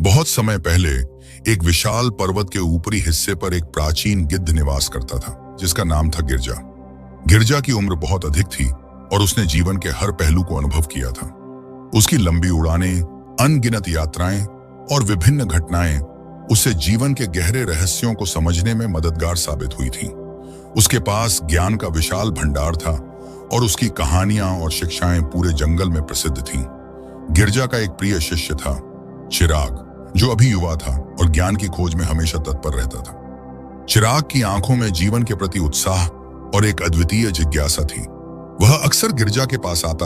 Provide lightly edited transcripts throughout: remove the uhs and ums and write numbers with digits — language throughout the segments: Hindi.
बहुत समय पहले एक विशाल पर्वत के ऊपरी हिस्से पर एक प्राचीन गिद्ध निवास करता था, जिसका नाम था गिरजा। गिरजा की उम्र बहुत अधिक थी और उसने जीवन के हर पहलू को अनुभव किया था। उसकी लंबी उड़ानें, अनगिनत यात्राएं और विभिन्न घटनाएं उसे जीवन के गहरे रहस्यों को समझने में मददगार साबित हुई थीं। उसके पास ज्ञान का विशाल भंडार था और उसकी कहानियां और शिक्षाएं पूरे जंगल में प्रसिद्ध थीं। गिरजा का एक प्रिय शिष्य था चिराग, जो अभी युवा था और ज्ञान की खोज में हमेशा तत्पर रहता था। चिराग की आंखों में जीवन के प्रति उत्साह और एक अद्वितीय जिज्ञासा थी। वह अक्सर गिरजा के पास आता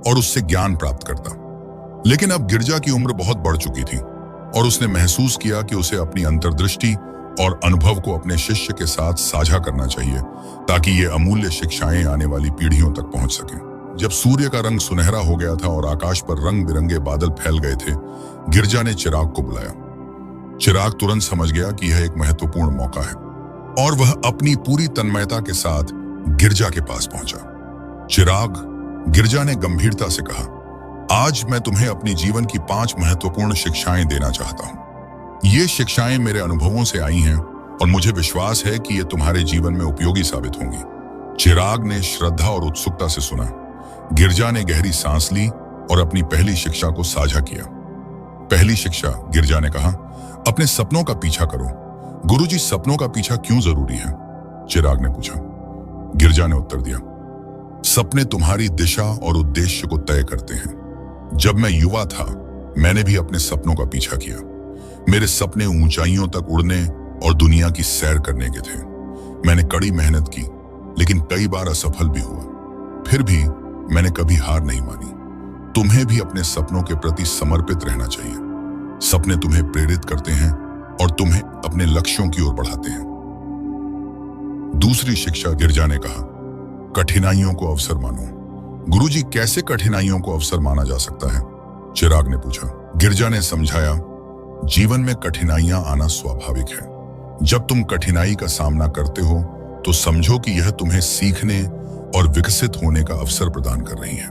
और उससे ज्ञान प्राप्त करता। लेकिन अब गिरजा की उम्र बहुत बढ़ चुकी थी और उसने महसूस किया कि उसे अपनी अंतर्दृष्टि और अनुभव को अपने शिष्य के साथ साझा करना चाहिए, ताकि ये अमूल्य शिक्षाएं आने वाली पीढ़ियों तक पहुंच सकें। जब सूर्य का रंग सुनहरा हो गया था और आकाश पर रंग बिरंगे बादल फैल गए थे, गिरजा ने चिराग को बुलाया। चिराग तुरंत समझ गया कि यह एक महत्वपूर्ण मौका है और वह अपनी पूरी तन्मयता के साथ गिरजा के पास पहुंचा। चिराग, गिरजा ने गंभीरता से कहा, आज मैं तुम्हें अपनी जीवन की 5 महत्वपूर्ण शिक्षाएं देना चाहता हूं। ये शिक्षाएं मेरे अनुभवों से आई हैं और मुझे विश्वास है कि ये तुम्हारे जीवन में उपयोगी साबित होंगी। चिराग ने श्रद्धा और उत्सुकता से सुना। गिरजा ने गहरी सांस ली और अपनी पहली शिक्षा को साझा किया। पहली शिक्षा, गिरजा ने कहा, अपने सपनों का पीछा करो। गुरुजी, सपनों का पीछा क्यों जरूरी है? चिराग ने पूछा। गिरजा ने उत्तर दिया, सपने तुम्हारी दिशा और उद्देश्य को तय करते हैं। जब मैं युवा था, मैंने भी अपने सपनों का पीछा किया। मेरे सपने ऊंचाइयों तक उड़ने और दुनिया की सैर करने के थे। मैंने कड़ी मेहनत की, लेकिन कई बार असफल भी हुआ। फिर भी मैंने कभी हार नहीं मानी। तुम्हें भी अपने सपनों के प्रति समर्पित रहना चाहिए। सपने तुम्हें प्रेरित करते हैं और तुम्हें अपने लक्ष्यों की ओर बढ़ाते हैं। दूसरी शिक्षा, गिरजा ने कहा, कठिनाइयों को अवसर मानो। गुरुजी, कैसे कठिनाइयों को अवसर माना जा सकता है? चिराग ने पूछा। गिरजा ने समझाया, जीवन में कठिनाइयां आना स्वाभाविक है। जब तुम कठिनाई का सामना करते हो तो समझो कि यह तुम्हें सीखने और विकसित होने का अवसर प्रदान कर रही है।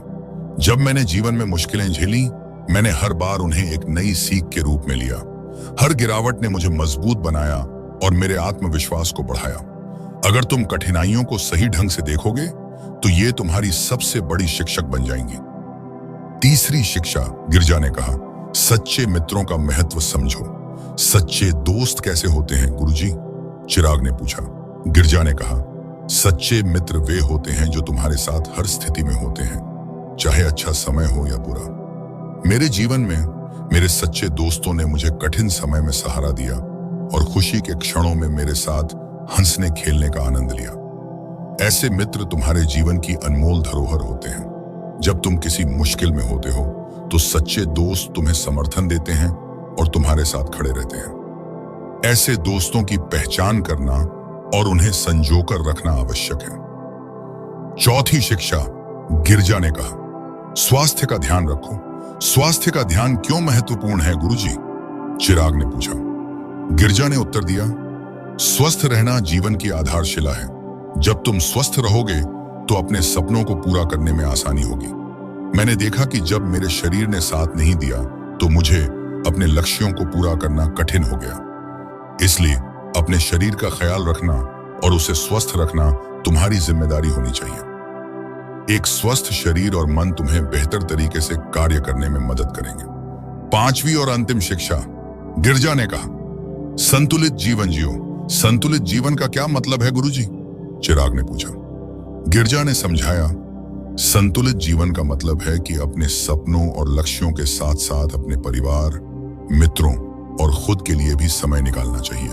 जब मैंने जीवन में मुश्किलें झेली, मैंने हर बार उन्हें एक नई सीख के रूप में लिया। हर गिरावट ने मुझे मजबूत बनाया और मेरे आत्मविश्वास को बढ़ाया। अगर तुम कठिनाइयों को सही ढंग से देखोगे तो ये तुम्हारी सबसे बड़ी शिक्षक बन जाएंगी। तीसरी शिक्षा, गिरजा ने कहा, सच्चे मित्रों का महत्व समझो। सच्चे दोस्त कैसे होते हैं गुरुजी? चिराग ने पूछा। गिरजा ने कहा, सच्चे मित्र वे होते हैं जो तुम्हारे साथ हर स्थिति में होते हैं, चाहे अच्छा समय हो या बुरा। मेरे जीवन में मेरे सच्चे दोस्तों ने मुझे कठिन समय में सहारा दिया और खुशी के क्षणों में मेरे साथ हंसने खेलने का आनंद लिया। ऐसे मित्र तुम्हारे जीवन की अनमोल धरोहर होते हैं। जब तुम किसी मुश्किल में होते हो तो सच्चे दोस्त तुम्हें समर्थन देते हैं और तुम्हारे साथ खड़े रहते हैं। ऐसे दोस्तों की पहचान करना और उन्हें संजोकर रखना आवश्यक है। चौथी शिक्षा, गिरजा ने कहा, स्वास्थ्य का ध्यान रखो। स्वास्थ्य का ध्यान क्यों महत्वपूर्ण है गुरुजी? चिराग ने पूछा। गिरजा ने उत्तर दिया, स्वस्थ रहना जीवन की आधारशिला है। जब तुम स्वस्थ रहोगे तो अपने सपनों को पूरा करने में आसानी होगी। मैंने देखा कि जब मेरे शरीर ने साथ नहीं दिया तो मुझे अपने लक्ष्यों को पूरा करना कठिन हो गया। इसलिए अपने शरीर का ख्याल रखना और उसे स्वस्थ रखना तुम्हारी जिम्मेदारी होनी चाहिए। एक स्वस्थ शरीर और मन तुम्हें बेहतर तरीके से कार्य करने में मदद करेंगे। पांचवी और अंतिम शिक्षा, गिरजा ने कहा, संतुलित जीवन जियो। संतुलित जीवन का क्या मतलब है गुरुजी? चिराग ने पूछा। गिरजा ने समझाया, संतुलित जीवन का मतलब है कि अपने सपनों और लक्ष्यों के साथ साथ अपने परिवार, मित्रों और खुद के लिए भी समय निकालना चाहिए।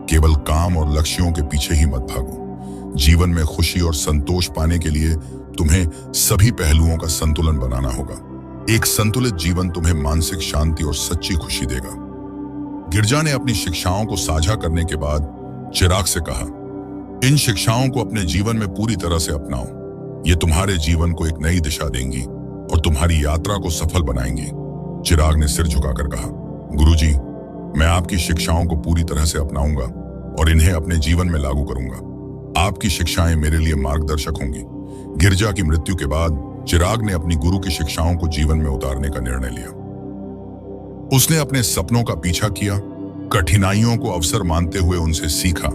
केवल काम और लक्ष्यों के पीछे ही मत भागो। जीवन में खुशी और संतोष पाने के लिए तुम्हें सभी पहलुओं का संतुलन बनाना होगा। एक संतुलित जीवन तुम्हें मानसिक शांति और सच्ची खुशी देगा। गिरजा ने अपनी शिक्षाओं को साझा करने के बाद चिराग से कहा, इन शिक्षाओं को अपने जीवन में पूरी तरह से अपनाओ। ये तुम्हारे जीवन को एक नई दिशा देंगी और तुम्हारी यात्रा को सफल बनाएंगी। चिराग ने सिर झुकाकर कहा, गुरुजी, मैं आपकी शिक्षाओं को पूरी तरह से अपनाऊंगा और इन्हें अपने जीवन में लागू करूंगा। आपकी शिक्षाएं मेरे लिए मार्गदर्शक होंगी। गिरजा की मृत्यु के बाद चिराग ने अपनी गुरु की शिक्षाओं को जीवन में उतारने का निर्णय लिया। उसने अपने सपनों का पीछा किया, कठिनाइयों को अवसर मानते हुए उनसे सीखा,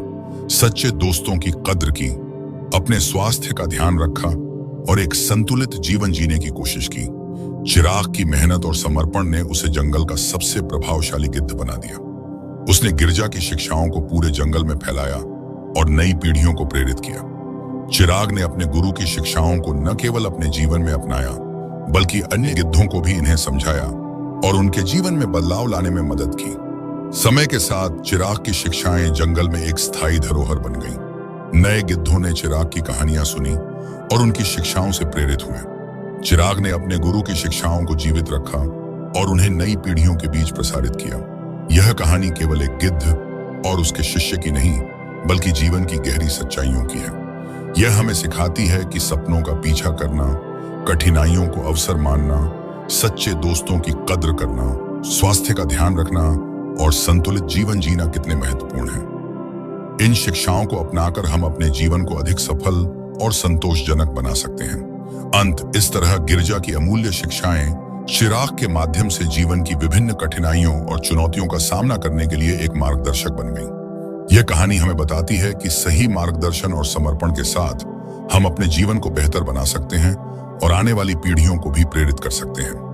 सच्चे दोस्तों की कद्र की, अपने स्वास्थ्य का ध्यान रखा और एक संतुलित जीवन जीने की कोशिश की। चिराग की मेहनत और समर्पण ने उसे जंगल का सबसे प्रभावशाली गिद्ध बना दिया। उसने गिरजा की शिक्षाओं को पूरे जंगल में फैलाया और नई पीढ़ियों को प्रेरित किया। चिराग ने अपने गुरु की शिक्षाओं को न केवल अपने जीवन में अपनाया, बल्कि अन्य गिद्धों को भी इन्हें समझाया और उनके जीवन में बदलाव लाने में मदद की। समय के साथ चिराग की शिक्षाएं जंगल में एक स्थायी धरोहर बन गईं। नए गिद्धों ने चिराग की कहानियां सुनी और उनकी शिक्षाओं से प्रेरित हुए। चिराग ने अपने गुरु की शिक्षाओं को जीवित रखा और उन्हें नई पीढ़ियों के बीच प्रसारित किया। यह कहानी केवल एक गिद्ध और उसके शिष्य की नहीं, बल्कि जीवन की गहरी सच्चाइयों की है। यह हमें सिखाती है कि सपनों का पीछा करना, कठिनाइयों को अवसर मानना, सच्चे दोस्तों की कद्र करना, स्वास्थ्य का ध्यान रखना और संतुलित जीवन जीना कितने महत्वपूर्ण है। इन शिक्षाओं को अपनाकर हम अपने जीवन को अधिक सफल और संतोषजनक बना सकते हैं। अंत इस तरह गिरजा की अमूल्य शिक्षाएं चिराग के माध्यम से जीवन की विभिन्न कठिनाइयों और चुनौतियों का सामना करने के लिए एक मार्गदर्शक बन गई। यह कहानी हमें बताती है कि सही मार्गदर्शन और समर्पण के साथ हम अपने जीवन को बेहतर बना सकते हैं और आने वाली पीढ़ियों को भी प्रेरित कर सकते हैं।